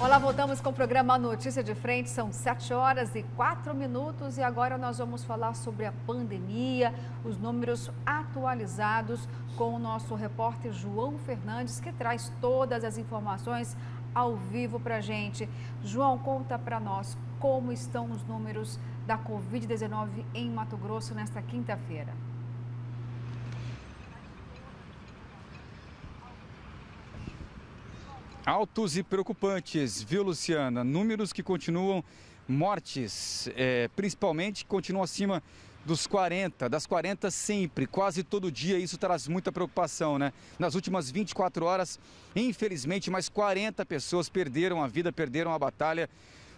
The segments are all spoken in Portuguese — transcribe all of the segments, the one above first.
Olá, voltamos com o programa Notícia de Frente, são 7h04 e agora nós vamos falar sobre a pandemia, os números atualizados com o nosso repórter João Fernandes, que traz todas as informações ao vivo para a gente. João, conta para nós como estão os números da Covid-19 em Mato Grosso nesta quinta-feira. Altos e preocupantes, viu, Luciana? Números que continuam, mortes, principalmente, continuam acima dos 40, das 40 sempre, quase todo dia. Isso traz muita preocupação, né? Nas últimas 24 horas, infelizmente, mais 40 pessoas perderam a vida, perderam a batalha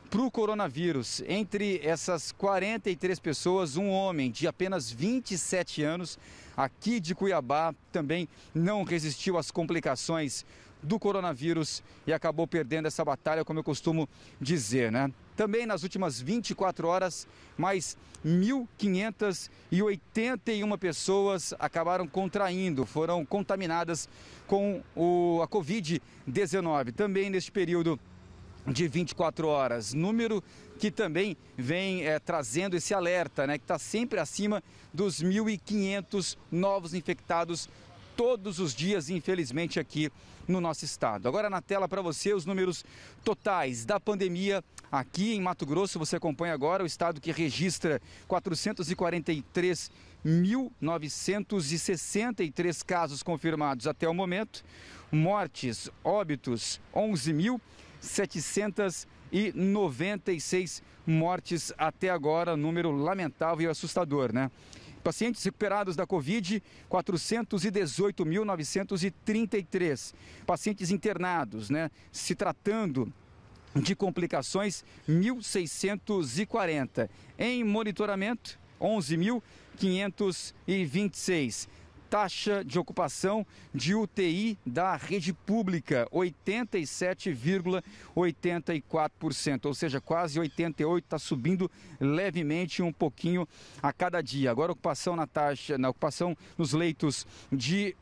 para o coronavírus. Entre essas 43 pessoas, um homem de apenas 27 anos, aqui de Cuiabá, também não resistiu às complicações do coronavírus e acabou perdendo essa batalha, como eu costumo dizer, né? Também nas últimas 24 horas, mais 1.581 pessoas acabaram contraindo, foram contaminadas com a Covid-19. Também neste período de 24 horas, número que também vem trazendo esse alerta, né? Que está sempre acima dos 1.500 novos infectados todos os dias, infelizmente, aqui no nosso estado. Agora na tela para você os números totais da pandemia aqui em Mato Grosso. Você acompanha agora o estado que registra 443.963 casos confirmados até o momento. Mortes, óbitos, 11.796 mortes até agora, número lamentável e assustador, né? Pacientes recuperados da Covid, 418.933. Pacientes internados, né? Se tratando de complicações, 1.640. Em monitoramento, 11.526. Taxa de ocupação de UTI da rede pública, 87,84%, ou seja, quase 88%, está subindo levemente um pouquinho a cada dia. Agora ocupação na ocupação nos leitos de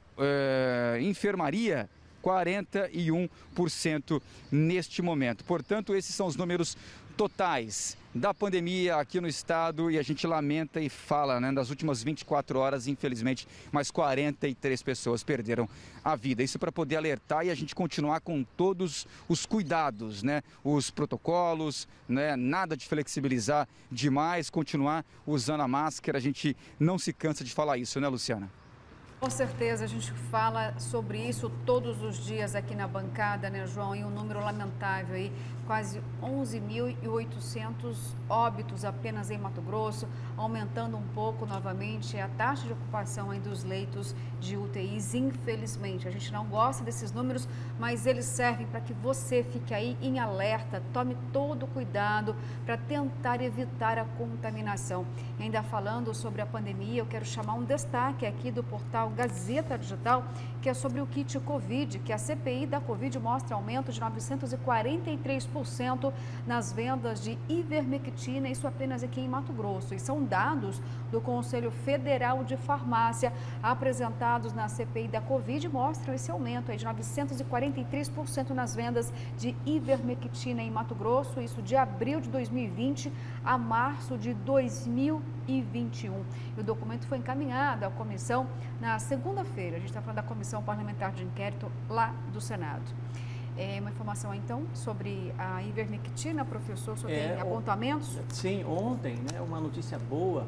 enfermaria, 41% neste momento. Portanto, esses são os números totais da pandemia aqui no estado e a gente lamenta e fala, né, nas últimas 24 horas, infelizmente, mais 43 pessoas perderam a vida. Isso para poder alertar e a gente continuar com todos os cuidados, né, os protocolos, né, nada de flexibilizar demais, continuar usando a máscara. A gente não se cansa de falar isso, né, Luciana? Com certeza, a gente fala sobre isso todos os dias aqui na bancada, né, João? E um número lamentável aí, quase 11.800 óbitos apenas em Mato Grosso, aumentando um pouco novamente a taxa de ocupação aí dos leitos de UTIs, infelizmente. A gente não gosta desses números, mas eles servem para que você fique aí em alerta, tome todo o cuidado para tentar evitar a contaminação. E ainda falando sobre a pandemia, eu quero chamar um destaque aqui do portal Gazeta Digital, que é sobre o kit Covid, que a CPI da Covid mostra aumento de 943% nas vendas de ivermectina, isso apenas aqui em Mato Grosso. E são dados do Conselho Federal de Farmácia apresentados na CPI da Covid, mostram esse aumento aí de 943% nas vendas de ivermectina em Mato Grosso, isso de abril de 2020 a março de 2021. E o documento foi encaminhado à comissão na segunda-feira. A gente está falando da Comissão Parlamentar de Inquérito lá do Senado. Uma informação, então, sobre a ivermectina, professor, o senhor tem apontamentos? Sim, ontem, né, uma notícia boa.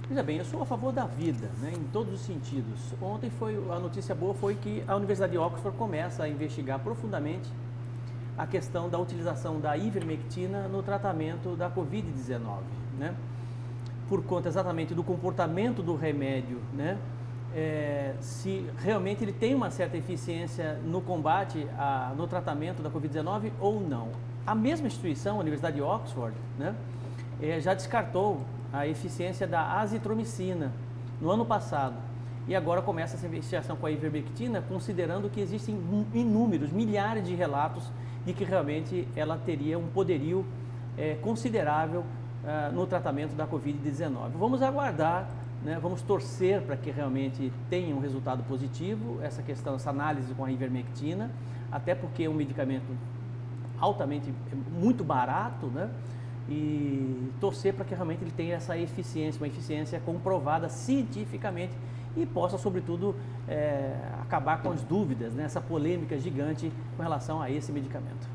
Veja bem, eu sou a favor da vida, né, em todos os sentidos. Ontem a notícia boa foi que a Universidade de Oxford começa a investigar profundamente a questão da utilização da ivermectina no tratamento da Covid-19, né? Por conta exatamente do comportamento do remédio, né? Se realmente ele tem uma certa eficiência no combate, no tratamento da Covid-19 ou não. A mesma instituição, a Universidade de Oxford, né, já descartou a eficiência da azitromicina no ano passado. E agora começa essa investigação com a ivermectina, considerando que existem inúmeros, milhares de relatos de que realmente ela teria um poderio considerável no tratamento da Covid-19. Vamos aguardar, né, vamos torcer para que realmente tenha um resultado positivo essa análise com a ivermectina, até porque é um medicamento altamente, muito barato, né? E torcer para que realmente ele tenha essa eficiência, uma eficiência comprovada cientificamente e possa, sobretudo, acabar com as dúvidas, né? Essa polêmica gigante com relação a esse medicamento.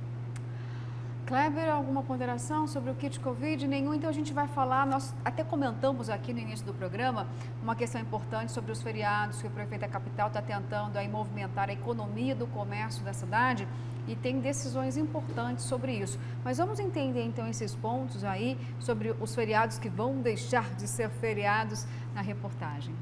Kleber, alguma ponderação sobre o kit Covid? Nenhum, então a gente vai falar, nós até comentamos aqui no início do programa uma questão importante sobre os feriados, que o prefeito da capital está tentando aí movimentar a economia do comércio da cidade e tem decisões importantes sobre isso. Mas vamos entender então esses pontos aí sobre os feriados que vão deixar de ser feriados na reportagem.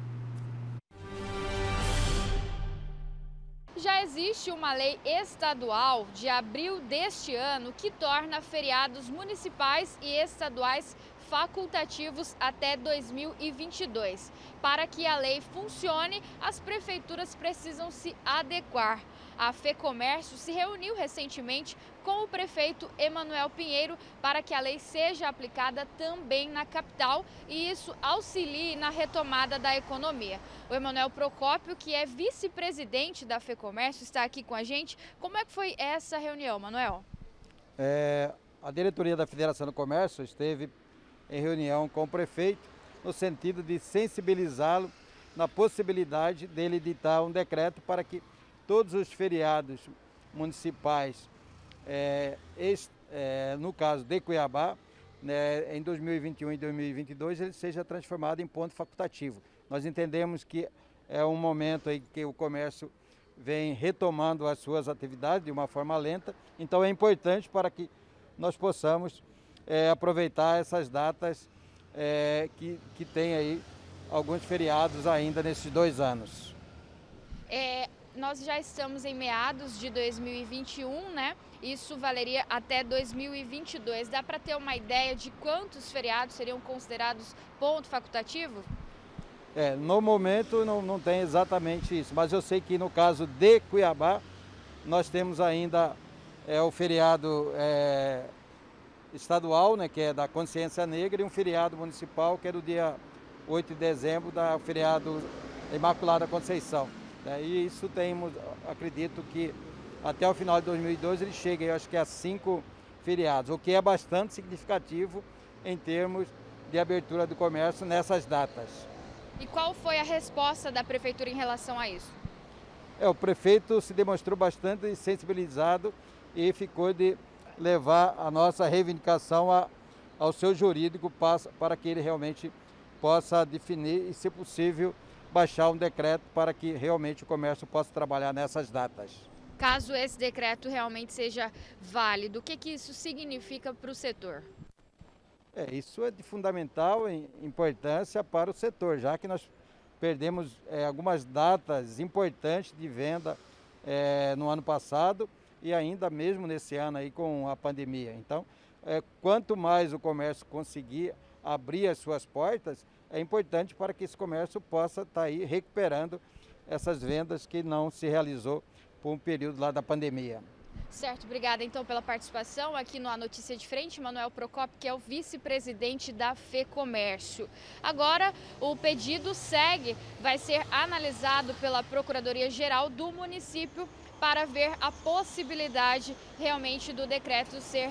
Já existe uma lei estadual de abril deste ano que torna feriados municipais e estaduais facultativos até 2022. Para que a lei funcione, as prefeituras precisam se adequar. A FEComércio se reuniu recentemente com o prefeito Emanuel Pinheiro para que a lei seja aplicada também na capital e isso auxilie na retomada da economia. O Emanuel Procópio, que é vice-presidente da FEComércio, está aqui com a gente. Como é que foi essa reunião, Manuel? A diretoria da Federação do Comércio esteve em reunião com o prefeito no sentido de sensibilizá-lo na possibilidade dele editar um decreto para que todos os feriados municipais, no caso de Cuiabá, né, em 2021 e 2022, ele seja transformado em ponto facultativo. Nós entendemos que é um momento aí que o comércio vem retomando as suas atividades de uma forma lenta, então é importante para que nós possamos aproveitar essas datas que tem aí alguns feriados ainda nesses 2 anos. Nós já estamos em meados de 2021, né? Isso valeria até 2022. Dá para ter uma ideia de quantos feriados seriam considerados ponto facultativo? No momento não tem exatamente isso, mas eu sei que no caso de Cuiabá, nós temos ainda o feriado estadual, né, que é da Consciência Negra, e um feriado municipal, que é do dia 8 de dezembro, da feriado Imaculada Conceição. E isso acredito que até o final de 2012 ele chega, eu acho que a 5 feriados, o que é bastante significativo em termos de abertura do comércio nessas datas. E qual foi a resposta da prefeitura em relação a isso? O prefeito se demonstrou bastante sensibilizado e ficou de levar a nossa reivindicação ao seu jurídico para que ele realmente possa definir e, se possível, baixar um decreto para que realmente o comércio possa trabalhar nessas datas. Caso esse decreto realmente seja válido, o que isso significa para o setor? Isso é de fundamental importância para o setor, já que nós perdemos algumas datas importantes de venda no ano passado e ainda mesmo nesse ano aí com a pandemia. Então, quanto mais o comércio conseguir abrir as suas portas, é importante para que esse comércio possa estar aí recuperando essas vendas que não se realizou por um período lá da pandemia. Certo, obrigada então pela participação aqui no A Notícia de Frente, Emanuel Procópio, que é o vice-presidente da FEComércio. Agora o pedido segue, vai ser analisado pela Procuradoria-Geral do município para ver a possibilidade realmente do decreto ser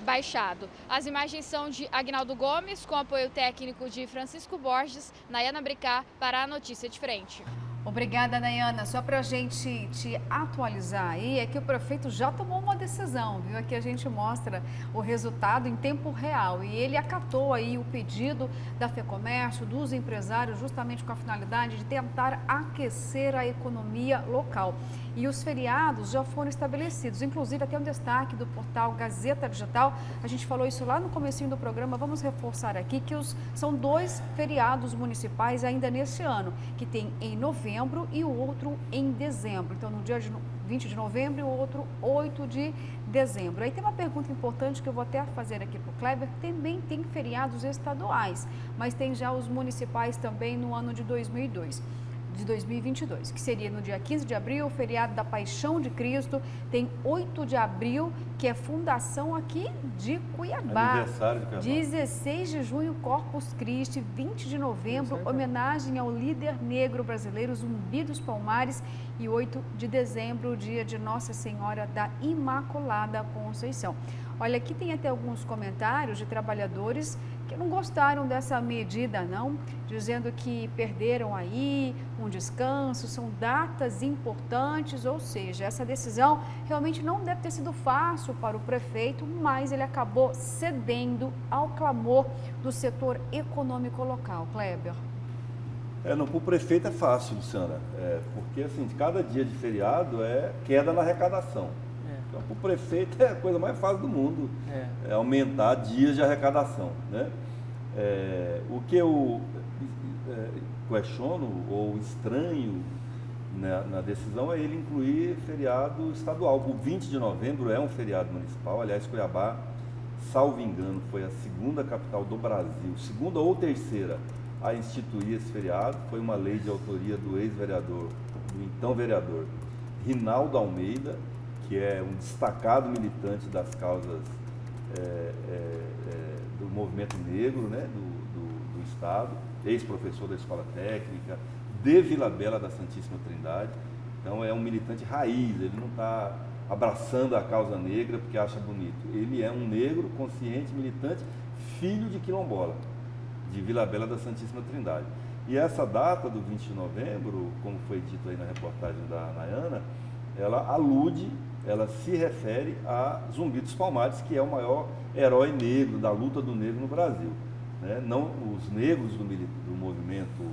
baixado. As imagens são de Agnaldo Gomes, com apoio técnico de Francisco Borges, Nayana Bricá, para A Notícia de Frente. Obrigada, Nayana. Só para a gente te atualizar aí, é que o prefeito já tomou uma decisão, viu? Aqui a gente mostra o resultado em tempo real e ele acatou aí o pedido da FEComércio, dos empresários, justamente com a finalidade de tentar aquecer a economia local. E os feriados já foram estabelecidos, inclusive até um destaque do portal Gazeta Digital. A gente falou isso lá no comecinho do programa, vamos reforçar aqui que são 2 feriados municipais ainda nesse ano, que tem em novembro e o outro em dezembro. Então, no dia 20 de novembro e o outro 8 de dezembro. Aí tem uma pergunta importante que eu vou até fazer aqui para o Kleber, também tem feriados estaduais, mas tem já os municipais também no ano de 2022. de 2022, que seria no dia 15 de abril, feriado da Paixão de Cristo. Tem 8 de abril, que é fundação aqui de Cuiabá. Aniversário de Cuiabá. 16 de junho, Corpus Christi. 20 de novembro, homenagem ao líder negro brasileiro Zumbi dos Palmares. E 8 de dezembro, dia de Nossa Senhora da Imaculada Conceição. Olha, aqui tem até alguns comentários de trabalhadores que não gostaram dessa medida, não, dizendo que perderam aí um descanso, são datas importantes, ou seja, essa decisão realmente não deve ter sido fácil para o prefeito, mas ele acabou cedendo ao clamor do setor econômico local. Kleber. Não, para o prefeito é fácil, Luciana, porque assim, cada dia de feriado é queda na arrecadação. Então, para o prefeito é a coisa mais fácil do mundo, é aumentar dias de arrecadação, né? O que eu questiono ou estranho, né, na decisão é ele incluir feriado estadual. O 20 de novembro é um feriado municipal, aliás, Cuiabá, salvo engano, foi a segunda capital do Brasil, segunda ou terceira a instituir esse feriado. Foi uma lei de autoria do ex-vereador, do então vereador Rinaldo Almeida, que é um destacado militante das causas do movimento negro, né, do Estado, ex-professor da Escola Técnica, de Vila Bela da Santíssima Trindade. Então é um militante raiz, ele não está abraçando a causa negra porque acha bonito. Ele é um negro consciente, militante, filho de quilombola, de Vila Bela da Santíssima Trindade. E essa data do 20 de novembro, como foi dito aí na reportagem da Nayana, ela alude, ela se refere a Zumbi dos Palmares, que é o maior herói negro, da luta do negro no Brasil, né? Não, os negros do movimento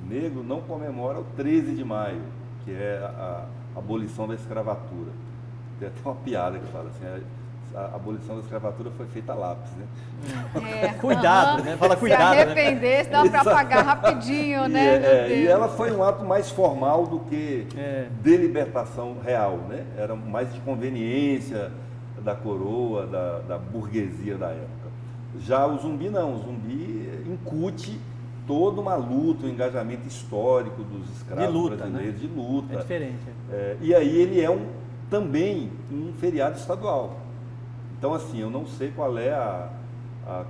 negro não comemoram o 13 de maio, que é a abolição da escravatura. Tem até uma piada que fala assim, a abolição da escravatura foi feita a lápis, né? Cuidado, né? Fala cuidado. Se arrepender, dá para apagar rapidinho, né? E ela foi um ato mais formal do que de libertação real, né? Era mais de conveniência da coroa, da burguesia da época. Já o Zumbi não, o Zumbi incute toda uma luta, um engajamento histórico dos escravos de luta, brasileiros, né? De luta. É diferente. E aí ele é também um feriado estadual. Então, assim, eu não sei qual é a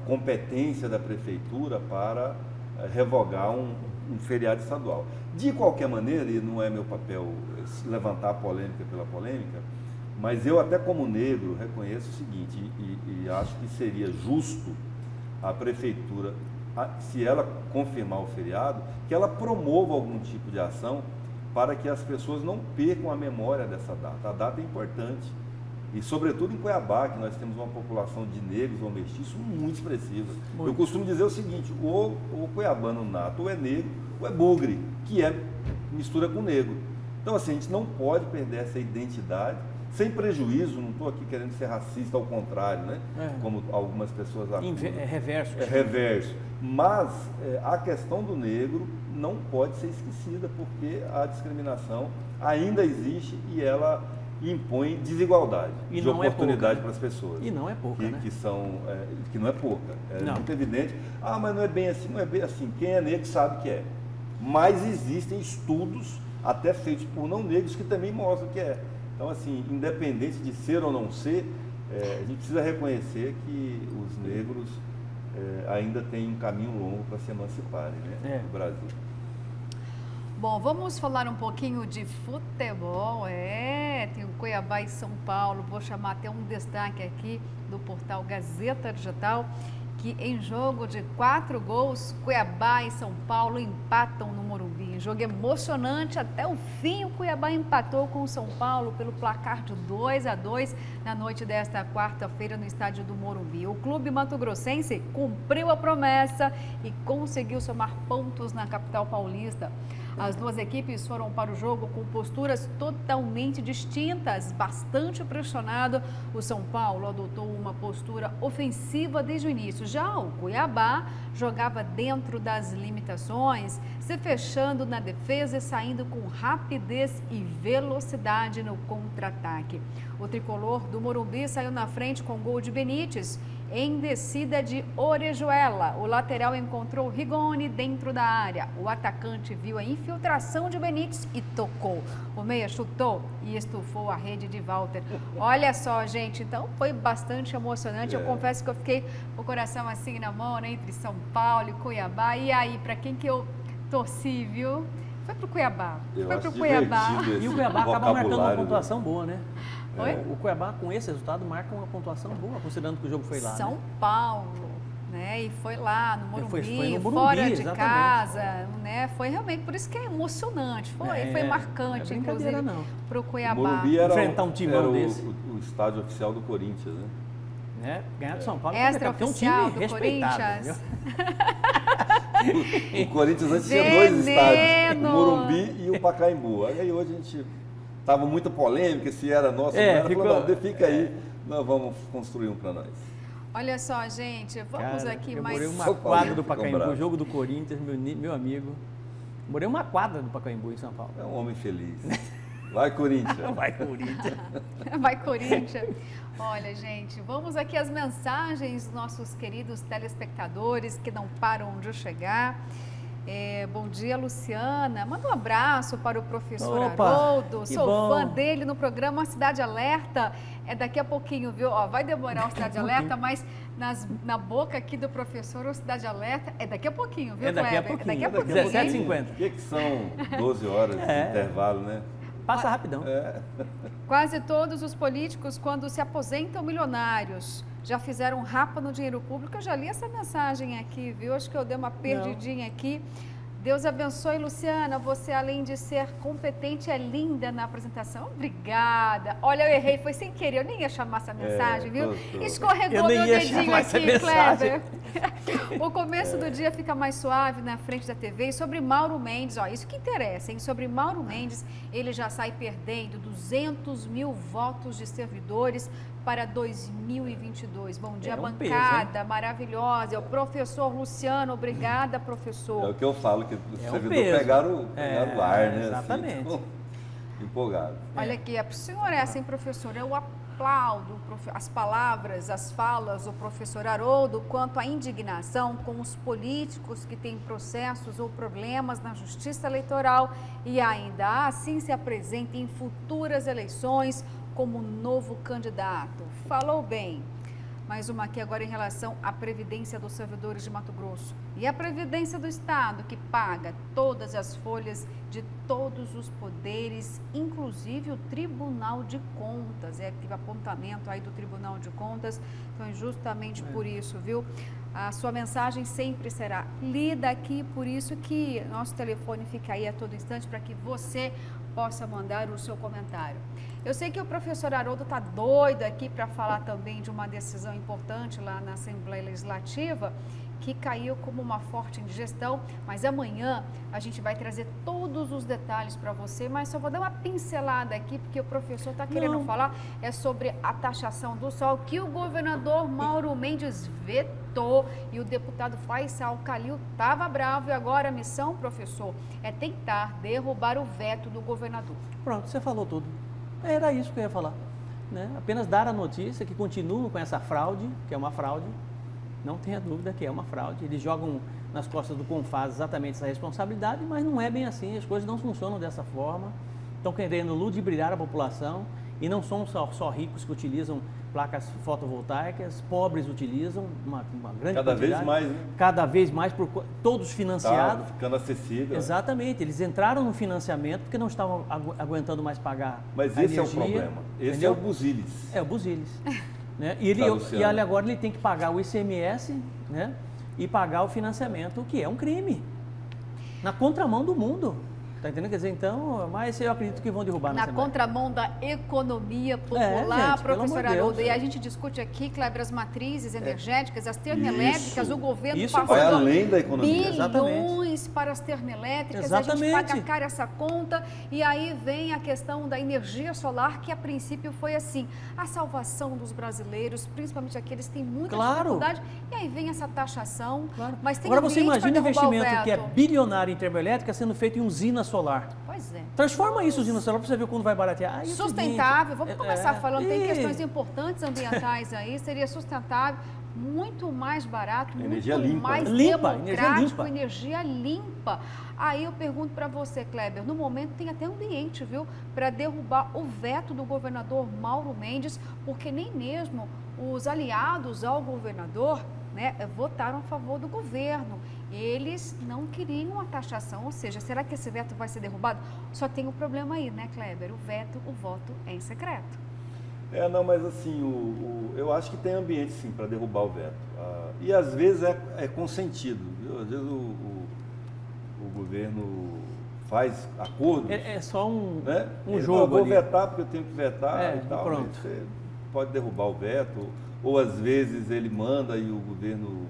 competência da prefeitura para revogar um feriado estadual. De qualquer maneira, e não é meu papel levantar a polêmica pela polêmica, mas eu até como negro reconheço o seguinte, e acho que seria justo a prefeitura, se ela confirmar o feriado, que ela promova algum tipo de ação para que as pessoas não percam a memória dessa data. A data é importante. E, sobretudo, em Cuiabá, que nós temos uma população de negros ou mestiços muito expressiva. Muito. Eu costumo dizer o seguinte, o cuiabano nato ou é negro ou é bugre, que é mistura com negro. Então, assim, a gente não pode perder essa identidade, sem prejuízo, não estou aqui querendo ser racista, ao contrário, né? Como algumas pessoas acusam. É reverso. É reverso. Mas a questão do negro não pode ser esquecida, porque a discriminação ainda existe e ela impõe desigualdade de oportunidade para as pessoas. E não é pouca, né? Que não é pouca. Muito evidente. Mas não é bem assim, não é bem assim. Quem é negro sabe que é. Mas existem estudos, até feitos por não negros, que também mostram que é. Então, assim, independente de ser ou não ser, a gente precisa reconhecer que os negros ainda têm um caminho longo para se emanciparem, né, no Brasil. Bom, vamos falar um pouquinho de futebol. Tem o Cuiabá e São Paulo. Vou chamar até um destaque aqui do portal Gazeta Digital, que em jogo de 4 gols, Cuiabá e São Paulo empatam no Morumbi. Jogo emocionante até o fim. O Cuiabá empatou com o São Paulo pelo placar de 2-2 na noite desta quarta-feira no estádio do Morumbi. O clube mato-grossense cumpriu a promessa e conseguiu somar pontos na capital paulista. As duas equipes foram para o jogo com posturas totalmente distintas, bastante pressionado. O São Paulo adotou uma postura ofensiva desde o início. Já o Cuiabá jogava dentro das limitações, se fechando na defesa e saindo com rapidez e velocidade no contra-ataque. O tricolor do Morumbi saiu na frente com gol de Benítez. Em descida de Orejuela, o lateral encontrou Rigoni dentro da área. O atacante viu a infiltração de Benítez e tocou. O meia chutou e estufou a rede de Walter. Olha só, gente, então foi bastante emocionante. Eu confesso que eu fiquei com o coração assim na mão, né, entre São Paulo e Cuiabá. E aí, para quem que eu torci, viu? Foi pro Cuiabá. Foi pro Cuiabá. E o Cuiabá acaba marcando uma pontuação boa, né? Oi? O Cuiabá, com esse resultado, marca uma pontuação boa, considerando que o jogo foi lá. São Paulo, né? E foi lá no Morumbi, foi no Morumbi, fora de exatamente. casa, né? Foi realmente, por isso que é emocionante, foi marcante, inclusive, para o Cuiabá. O Morumbi era enfrentar um timão desse. O estádio oficial do Corinthians, né? Ganhar do São Paulo Extra-oficial um time do respeitável. O Corinthians antes tinha dois estádios, o Morumbi e o Pacaembu. Aí hoje a gente tava muita polêmica se era nosso ou não era. Falou, não, fica aí, nós vamos construir um para nós. Olha só, gente, vamos aqui mais... Eu morei uma quadra do Pacaembu, o jogo do Corinthians, meu amigo. Morei uma quadra do Pacaembu em São Paulo. É um homem feliz. Vai, Corinthians. Vai, Corinthians. Vai, Corinthians. Olha, gente, vamos aqui às mensagens dos nossos queridos telespectadores que não param de chegar. Bom dia, Luciana. Manda um abraço para o professor Haroldo. Sou fã dele no programa Cidade Alerta. É daqui a pouquinho, viu? Ó, vai demorar o Cidade Alerta, mas na boca aqui do professor, o Cidade Alerta é daqui a pouquinho, viu, Kleber? É daqui a pouquinho. 17h50. O que são 12 horas de intervalo, né? Passa rapidão. Quase todos os políticos, quando se aposentam milionários, já fizeram rapa no dinheiro público. Eu já li essa mensagem aqui, viu? Acho que eu dei uma perdidinha aqui. Deus abençoe, Luciana. Você, além de ser competente, é linda na apresentação. Obrigada. Olha, eu errei, foi sem querer. Eu nem ia chamar essa mensagem, viu? Escorregou meu dedinho aqui, Kleber. O começo do dia fica mais suave na frente da TV. E sobre Mauro Mendes, ó, isso que interessa, hein? Sobre Mauro Mendes, ele já sai perdendo 200 mil votos de servidores para 2022. Bom dia, bancada maravilhosa. É o professor Luciano, obrigada, professor. É o que eu falo, que os servidores pegaram o ar, né? Exatamente. Assim, empolgado. Olha aqui, é para o senhor essa, hein, professor? Eu aplaudo as palavras, as falas do professor Haroldo quanto à indignação com os políticos que têm processos ou problemas na justiça eleitoral e ainda assim se apresentem em futuras eleições como novo candidato. Falou bem. Mais uma aqui agora em relação à Previdência dos servidores de Mato Grosso. E a Previdência do Estado, que paga todas as folhas de todos os poderes, inclusive o Tribunal de Contas. Teve apontamento aí do Tribunal de Contas, então é justamente por isso, viu? A sua mensagem sempre será lida aqui, por isso que nosso telefone fica aí a todo instante para que você possa mandar o seu comentário. Eu sei que o professor Haroldo está doido aqui para falar também de uma decisão importante lá na Assembleia Legislativa, que caiu como uma forte indigestão, mas amanhã a gente vai trazer todos os detalhes para você, mas só vou dar uma pincelada aqui, porque o professor está querendo falar, é sobre a taxação do sol, que o governador Mauro Mendes vetou, e o deputado Faisal Calil estava bravo, e agora a missão, professor, é tentar derrubar o veto do governador. Pronto, você falou tudo. Era isso que eu ia falar. Né? Apenas dar a notícia que continuam com essa fraude, que é uma fraude, não tenha dúvida que é uma fraude. Eles jogam nas costas do CONFAS exatamente essa responsabilidade, mas não é bem assim, as coisas não funcionam dessa forma. Estão querendo ludibriar a população e não são só ricos que utilizam placas fotovoltaicas, pobres utilizam uma grande cada quantidade. Vez mais, né? Cada vez mais, todos financiados. Tá ficando acessível. Exatamente, eles entraram no financiamento porque não estavam aguentando mais pagar Mas a esse energia, é o problema, esse entendeu? É o Buziles. É o Buziles. Né? E agora ele tem que pagar o ICMS, né? E pagar o financiamento, que é um crime. Na contramão do mundo. Tá entendendo? Quer dizer, então, mas eu acredito que vão derrubar na contramão da economia popular, gente, professor Haroldo. Deus, e a gente discute aqui, Kleber, as matrizes energéticas, as termoelétricas, o governo vai além da economia. Bilhões para as termoelétricas, a gente paga caro essa conta, e aí vem a questão da energia solar, que a princípio foi assim, a salvação dos brasileiros, principalmente aqueles que têm muita dificuldade, e aí vem essa taxação, mas tem agora você imagina um investimento que é bilionário em termoelétrica sendo feito em usinas solar. Pois é. Transforma isso em usina solar para você ver quando vai baratear. Sustentável, vamos começar falando, tem questões importantes ambientais aí, seria sustentável muito mais barato, Energia muito limpa, mais né? democrático, energia limpa. Aí eu pergunto para você, Kleber, no momento tem até ambiente, viu, para derrubar o veto do governador Mauro Mendes, porque nem mesmo os aliados ao governador, né, votaram a favor do governo. Eles não queriam a taxação, ou seja, será que esse veto vai ser derrubado? Só tem um problema aí, né, Kleber? O voto é em secreto. Não, mas assim, eu acho que tem ambiente sim para derrubar o veto. E às vezes é consentido, viu? Às vezes o governo faz acordos. É só um Ele jogo. fala, vou ali. vetar porque eu tenho que vetar e tal. Pronto. Você pode derrubar o veto, ou às vezes ele manda e o governo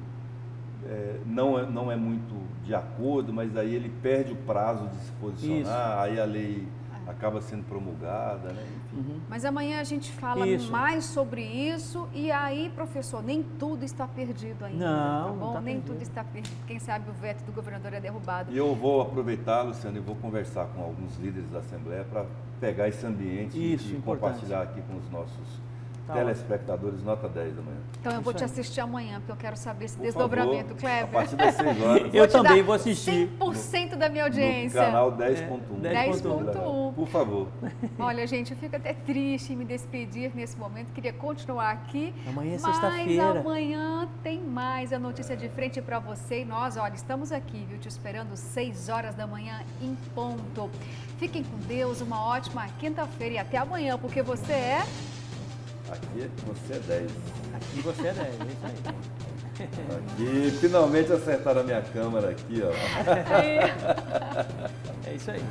não é muito de acordo, mas aí ele perde o prazo de se posicionar, aí a lei acaba sendo promulgada, né? Enfim. Mas amanhã a gente fala mais sobre isso e aí, professor, nem tudo está perdido ainda, não, tá bom? Não tá nem perdido. Tudo está perdido. Quem sabe o veto do governador é derrubado. E eu vou aproveitar, Luciano, e vou conversar com alguns líderes da Assembleia para pegar esse ambiente e compartilhar aqui com os nossos telespectadores, nota 10 da manhã. Então eu vou te assistir amanhã, porque eu quero saber esse desdobramento, Kleber. A partir das 6 horas. Eu também vou assistir. 100% da minha audiência. No canal 10.1. 10.1. Por favor. Olha, gente, eu fico até triste em me despedir nesse momento. Queria continuar aqui. Amanhã é sexta-feira. Mas amanhã tem mais a notícia de frente para você. E nós, olha, estamos aqui, viu, te esperando 6 horas da manhã em ponto. Fiquem com Deus, uma ótima quinta-feira e até amanhã, porque você é... Aqui você é 10. Aqui você é 10, é isso aí. Aqui, finalmente acertaram a minha câmera aqui, ó. É isso aí.